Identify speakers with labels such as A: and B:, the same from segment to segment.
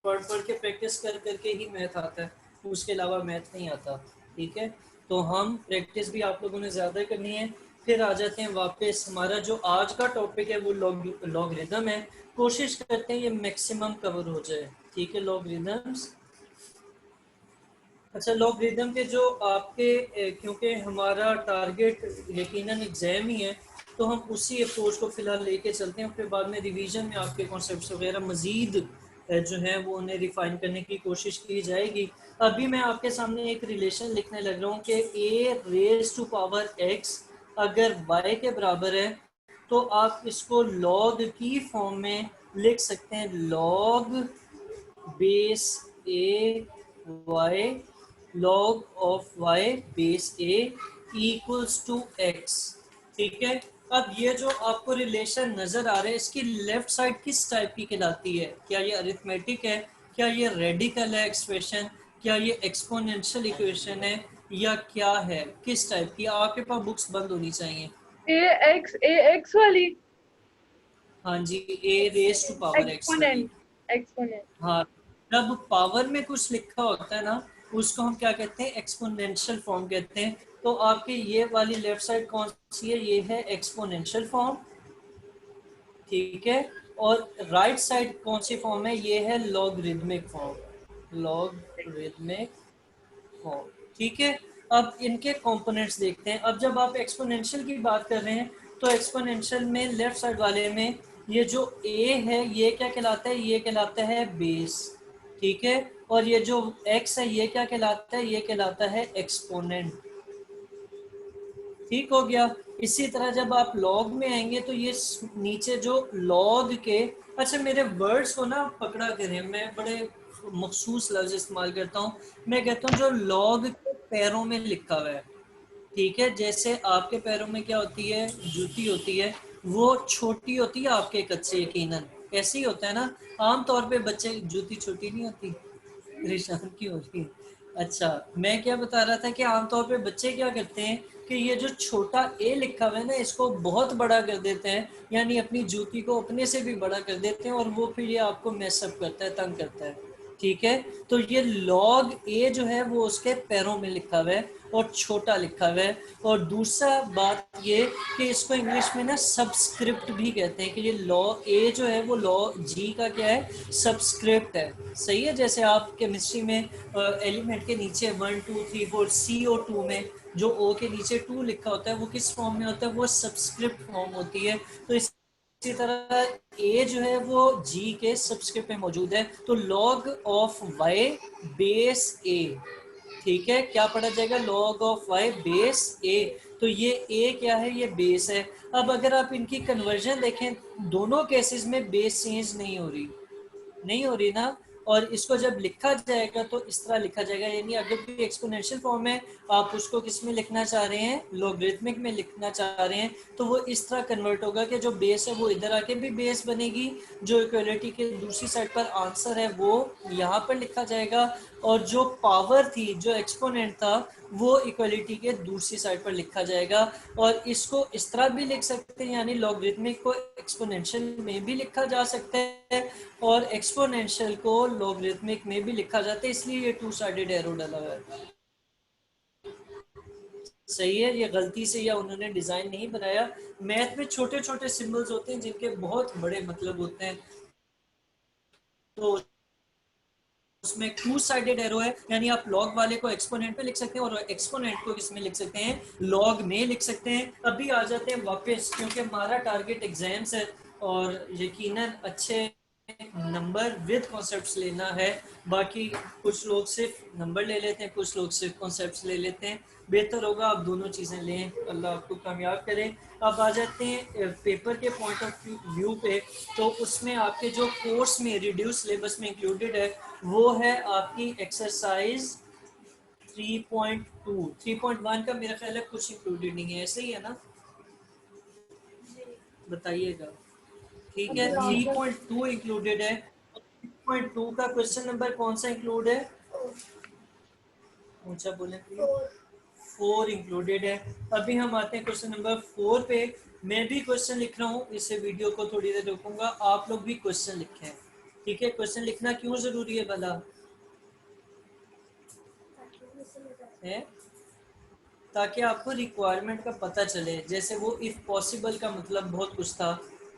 A: पढ़ पढ़ के प्रैक्टिस कर करके ही मैथ आता है, उसके अलावा मैथ नहीं आता। ठीक है, तो हम प्रैक्टिस भी आप लोगों ने ज़्यादा करनी है। फिर आ जाते हैं वापस, हमारा जो आज का टॉपिक है वो लॉगरिदम है। कोशिश करते हैं ये मैक्सिमम कवर हो जाए। ठीक है, लॉगरिदम्स। अच्छा, लॉगरिदम के जो आपके क्योंकि हमारा टारगेट यकीनन एग्जाम ही है, तो हम उसी अप्रोच को फिलहाल लेके चलते हैं। फिर बाद में रिवीजन में आपके कॉन्सेप्ट्स वगैरह मजीद जो है वो उन्हें रिफाइन करने की कोशिश की जाएगी। अभी मैं आपके सामने एक रिलेशन लिखने लग रहा हूँ कि a raise to power x अगर y के बराबर है, तो आप इसको लॉग की फॉर्म में लिख सकते हैं, log base a y log of y base a equals to x। ठीक है, अब ये जो आपको रिलेशन नजर आ रहा है, इसकी लेफ्ट साइड किस टाइप की कहलाती है? क्या ये अरिथमेटिक है, क्या ये रेडिकल है एक्सप्रेशन, क्या ये एक्सपोनेंशियल इक्वेशन है, या क्या है, किस टाइप की? आपके पास बुक्स बंद होनी चाहिए।
B: ए एक्स वाली
A: हाँ जी, ए रेस टू पावर एक्स वाली।
B: Exponent exponent.
A: हाँ, जब पावर में कुछ लिखा होता है ना, उसको हम क्या कहते हैं? एक्सपोनेंशियल फॉर्म कहते हैं। तो आपकी ये वाली लेफ्ट साइड कौन सी है? ये है एक्सपोनेंशियल फॉर्म। ठीक है, और राइट साइड कौन सी फॉर्म है? ये है लॉगरिदमिक फॉर्म, लॉगरिदमिक फॉर्म। ठीक है, अब इनके कंपोनेंट्स देखते हैं। अब जब आप एक्सपोनेंशियल की बात कर रहे हैं, तो एक्सपोनेंशियल में लेफ्ट साइड वाले में ये जो a है, ये क्या कहलाता है? ये कहलाता है बेस। ठीक है, और ये जो x है, ये क्या कहलाता है? ये कहलाता है एक्सपोनेंट। ठीक हो गया। इसी तरह जब आप लॉग में आएंगे, तो ये नीचे जो लॉग के, अच्छा मेरे वर्ड्स को ना पकड़ा करें, मैं बड़े मखसूस लफ्ज इस्तेमाल करता हूँ। मैं कहता हूँ जो लॉग के पैरों में लिखा हुआ है। ठीक है, जैसे आपके पैरों में क्या होती है? जूती होती है, वो छोटी होती है आपके कद से यकीनन, ऐसे ही होता है ना। आम तौर पे बच्चे जूती छोटी नहीं होती, परेशान क्यों हो रही है? अच्छा, मैं क्या बता रहा था कि आमतौर पे बच्चे क्या करते हैं कि ये जो छोटा ए लिखा हुआ है ना, इसको बहुत बड़ा कर देते हैं, यानी अपनी जूती को अपने से भी बड़ा कर देते हैं, और वो फिर ये आपको मैसअप करता है, तंग करता है। ठीक है, तो ये लॉग ए जो है वो उसके पैरों में लिखा हुआ है और छोटा लिखा हुआ है। और दूसरा बात ये कि इसको इंग्लिश में ना सबस्क्रिप्ट भी कहते हैं, कि ये लॉ ए जो है वो लॉ जी का क्या है? सबस्क्रिप्ट है। सही है, जैसे आप केमिस्ट्री में एलिमेंट के नीचे 1 2 3 4 CO2 में जो O के नीचे 2 लिखा होता है, वो किस फॉर्म में होता है? वो सबस्क्रिप्ट फॉर्म होती है। तो इसी तरह A जो है वो G के सबस्क्रिप्ट में मौजूद है। तो log of y base A। ठीक है, क्या पढ़ा जाएगा? log of y base a। तो ये a क्या है? ये बेस है। अब अगर आप इनकी कन्वर्जन देखें, दोनों केसेस में बेस चेंज नहीं हो रही ना। और इसको जब लिखा जाएगा तो इस तरह लिखा जाएगा, यानी अगर भी एक्सपोनेंशियल फॉर्म है, आप उसको किस में लिखना चाह रहे हैं? लॉगरिथमिक में लिखना चाह रहे हैं, तो वो इस तरह कन्वर्ट होगा कि जो बेस है वो इधर आके भी बेस बनेगी, जो इक्वलिटी के दूसरी साइड पर आंसर है वो यहाँ पर लिखा जाएगा, और जो पावर थी, जो एक्सपोनेंट था, वो इक्वलिटी के दूसरी साइड पर लिखा जाएगा। और इसको इस तरह भी लिख सकते हैं, यानी लॉगरिथमिक को एक्सपोनेंशियल में भी लिखा जा सकता है, और एक्सपोनेंशियल को लॉगरिथमिक में भी लिखा जाता है, इसलिए ये 2 साइडेड एरो डाला हुआ है। सही है, ये गलती से या उन्होंने डिजाइन नहीं बनाया। मैथ में छोटे छोटे सिंबल्स होते हैं जिनके बहुत बड़े मतलब होते हैं, तो उसमें 2 साइडेड एरो है, यानी आप लॉग वाले को एक्सपोनेंट में लिख सकते हैं और एक्सपोनेंट को किसमें लिख सकते हैं? लॉग में लिख सकते हैं। अभी आ जाते हैं वापस, क्योंकि हमारा टारगेट एग्जाम्स है और यकीनन अच्छे नंबर विद कॉन्सेप्ट्स लेना है। बाकी कुछ लोग सिर्फ नंबर ले लेते हैं, कुछ लोग सिर्फ कॉन्सेप्ट्स ले लेते हैं। बेहतर होगा आप दोनों चीज़ें लें, अल्लाह आपको कामयाब करे। अब आ जाते हैं पेपर के पॉइंट ऑफ व्यू पे। तो उसमें आपके जो कोर्स में रिड्यूस सिलेबस में इंक्लूडेड है, वो है आपकी एक्सरसाइज 3.2। 3.1 का मेरा ख्याल है कुछ इंक्लूडेड नहीं है, ऐसे ही है ना? बताइएगा। ठीक है, 3.2 इंक्लूडेड है। 3.2 का क्वेश्चन नंबर कौन सा इंक्लूड है? ऊंचा बोले प्लीज। 4 इंक्लूडेड है। अभी हम आते हैं क्वेश्चन नंबर 4 पे। मैं भी क्वेश्चन लिख रहा हूँ, इससे वीडियो को थोड़ी देर रोकूंगा, आप लोग भी क्वेश्चन लिखें। ठीक है, क्वेश्चन लिखना क्यों जरूरी है भला है? ताकि आपको रिक्वायरमेंट का पता चले। जैसे वो इफ पॉसिबल का मतलब बहुत कुछ था,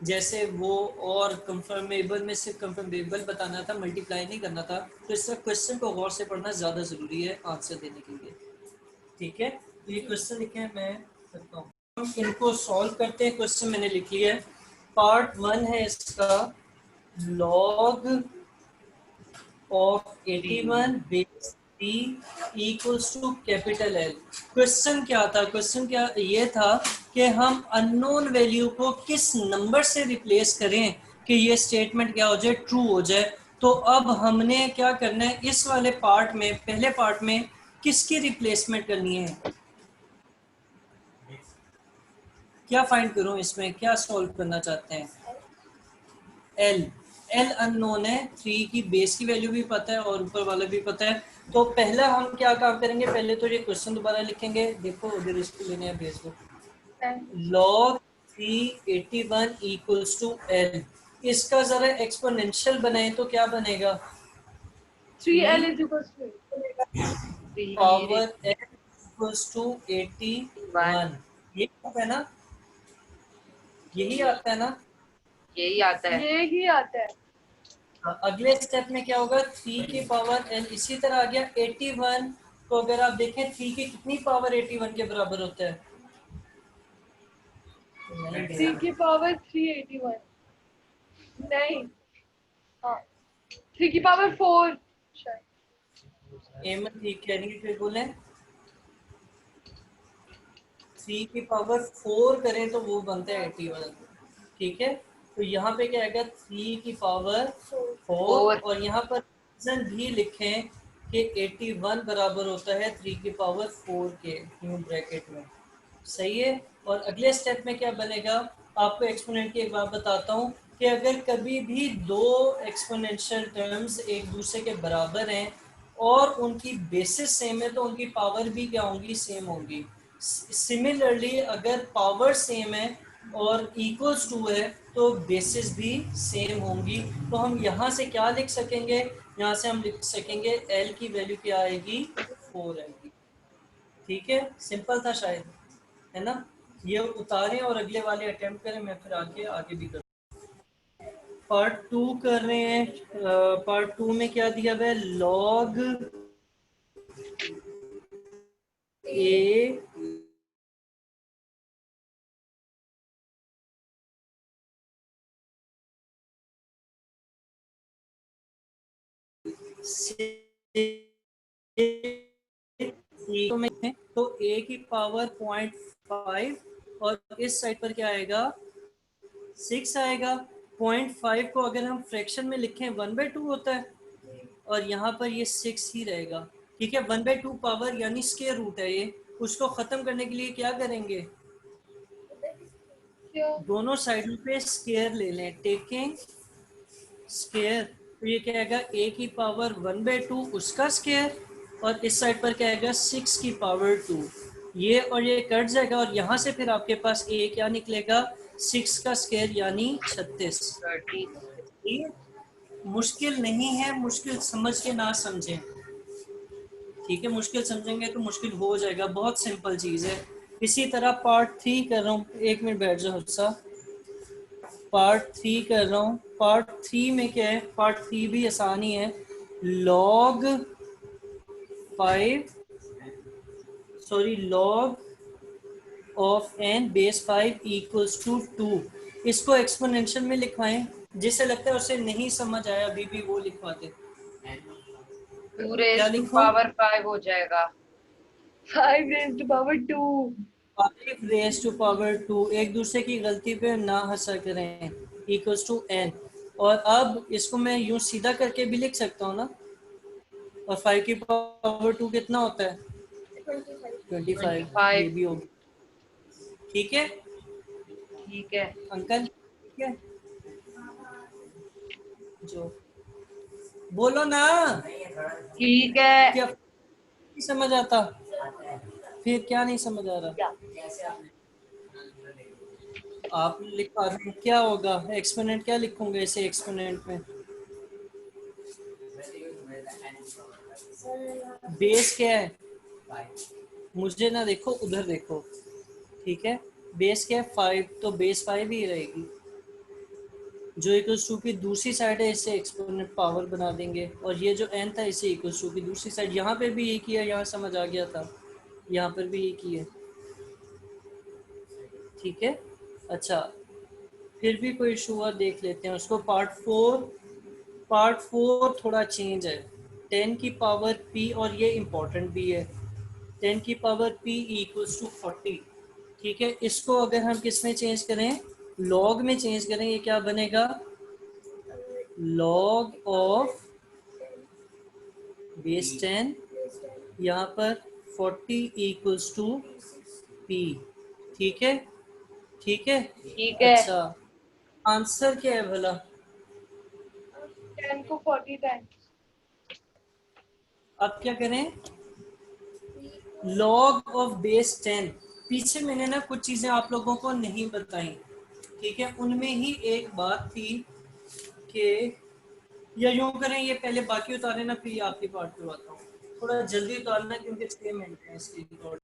A: जैसे वो और कंफर्मेबल में सिर्फ कंफर्मेबल बताना था, मल्टीप्लाई नहीं करना था। तो इस तरह क्वेश्चन को गौर से पढ़ना ज़्यादा ज़रूरी है आंसर देने के लिए। ठीक है, तो ये क्वेश्चन लिखे हैं, मैं करता हूँ। हम इनको सॉल्व करते हैं। क्वेश्चन मैंने लिख लिया है। पार्ट 1 है इसका, log of 81 base 3 equals to capital L. Question क्या था? क्वेश्चन क्या ये था कि हम अननोन वैल्यू को किस नंबर से रिप्लेस करें कि ये स्टेटमेंट क्या हो जाए, ट्रू हो जाए। तो अब हमने क्या करना है, इस वाले पार्ट में, पहले पार्ट में किसकी रिप्लेसमेंट करनी है? क्या फाइंड करूं इसमें, क्या सॉल्व करना चाहते हैं? एल। एल अननोन है, 3 की बेस की वैल्यू भी पता है और ऊपर वाला भी पता है। तो पहला हम क्या काम करेंगे, पहले तो ये क्वेश्चन दोबारा लिखेंगे। देखो अगर इसको लेने हैं बेस को, log 381 इक्वल्स टू एल। इसका जरा एक्सपोनेंशियल बनाए तो क्या बनेगा?
B: 3L is equals to
A: power L equals to 81। ये आता है ना, यही आता है ना,
C: यही आता है।
B: ये ही आता है।
A: अगले स्टेप में क्या होगा, 3 की पावर एन। इसी तरह आ गया 81। तो अगर आप देखें 3 की कितनी पावर 81 के बराबर होता है?
B: 3 की पावर 381 नहीं, हाँ 3 की पावर 4 शायद।
A: एमन ठीक कह रही है, फिर बोले 3 की पावर 4 करें तो वो बनता है 81। ठीक है, तो यहाँ पे क्या आएगा, 3 की पावर 4। और यहाँ पर रीजन भी लिखें कि 81 बराबर होता है 3 की पावर 4 के, न्यू ब्रैकेट में। सही है। और अगले स्टेप में क्या बनेगा, आपको एक्सपोनेंट की एक बात बताता हूँ कि अगर कभी भी दो एक्सपोनेंशियल टर्म्स एक दूसरे के बराबर हैं और उनकी बेसिस सेम है तो उनकी पावर भी क्या होंगी, सेम होंगी। सिमिलरली अगर पावर सेम है और इक्वल्स टू है तो बेसिस भी सेम होंगी। तो हम यहाँ से क्या लिख सकेंगे, यहाँ से हम लिख सकेंगे एल की वैल्यू क्या आएगी, 4 आएगी। ठीक है, सिंपल था शायद, है ना? ये उतारें और अगले वाले अटेम्प्ट करें, मैं फिर आगे भी करूँ। पार्ट 2 कर रहे हैं। पार्ट 2 में क्या दिया हुआ है, लॉग ए तो ए की पावर 0.5 और इस साइड पर क्या आएगा, 6 आएगा। 0.5 को अगर हम फ्रैक्शन में लिखें 1/2 होता है और यहाँ पर ये 6 ही रहेगा। ठीक है, 1/2 पावर यानी स्क्वायर रूट है ये। उसको खत्म करने के लिए क्या करेंगे, दोनों साइडों पे स्क्वायर ले लें, टेकिंग स्क्वायर। तो ये क्या आएगा, ए की पावर 1/2 उसका स्क्वायर और इस साइड पर क्या आएगा, 6 की पावर 2। ये और ये कट जाएगा और यहाँ से फिर आपके पास ए क्या निकलेगा, 6 का स्क्वायर यानी 36। मुश्किल नहीं है, मुश्किल समझ के ना समझें। ठीक है, मुश्किल समझेंगे तो मुश्किल हो जाएगा, बहुत सिंपल चीज़ है। इसी तरह पार्ट 3 कर रहा हूँ, 1 मिनट बैठ जाओ हफ्सा। पार्ट 3 कर रहा हूँ। पार्ट 3 में क्या है, पार्ट 3 भी आसानी है। Log 5 sorry log of N base 5 equals to 2। इसको एक्सपोनेंशियल में लिखवाएं। जिसे लगता है उसे नहीं समझ आया अभी भी वो लिखवाते।
C: 2 raised to power 5 हो जाएगा।
B: 5 raised to power 2।
A: 5 raise to power 2। एक दूसरे की गलती पे ना हंसा करें। Equals to N. और अब इसको मैं यूं सीधा करके भी लिख सकता हूँ ना। और 5 की पावर 2 कितना होता है, 25। ये भी होगी। ठीक है
C: ठीक है
A: अंकल, ठीक है जो बोलो ना,
C: ठीक है।
A: क्या नहीं समझ आता, फिर क्या नहीं समझ आ रहा? आप लिखा क्या होगा, एक्सपोनेंट क्या लिखूंगे इसे एक्सपोनेंट में? बेस क्या है, मुझे ना देखो उधर देखो, ठीक है, बेस क्या है 5, तो बेस 5 ही रहेगी। जो इक्वल्स टू की दूसरी साइड है इसे एक्सपोनेंट पावर बना देंगे, और ये जो n था इसे इक्वल्स टू की दूसरी साइड, यहाँ पे भी यही किया, यहाँ समझ आ गया था, यहाँ पर भी यही किया, ठीक है। अच्छा, फिर भी कोई इशू हुआ देख लेते हैं उसको। पार्ट 4 थोड़ा चेंज है। 10 की पावर p, और ये इम्पोर्टेंट भी है, 10 की पावर p इक्वल्स टू 40, ठीक है। इसको अगर हम किस में चेंज करें, लॉग में चेंज करें, ये क्या बनेगा, लॉग ऑफ बेस 10, यहाँ पर 40 इक्वल्स टू p, ठीक है, ठीक है।
C: ठीक है।
A: अच्छा, आंसर क्या है भला,
B: 10 को 40 टाइम्स।
A: अब क्या करें, लॉग ऑफ बेस 10। पीछे मैंने ना कुछ चीजें आप लोगों को नहीं बताई, ठीक है, उनमें ही एक बात थी कि, या यूं करें, ये पहले बाकी उतारे ना, फिर ये आखिरी पार्ट करवाता हूँ, थोड़ा जल्दी उतारना क्योंकि 6 मिनट है इसकी रिकॉर्ड।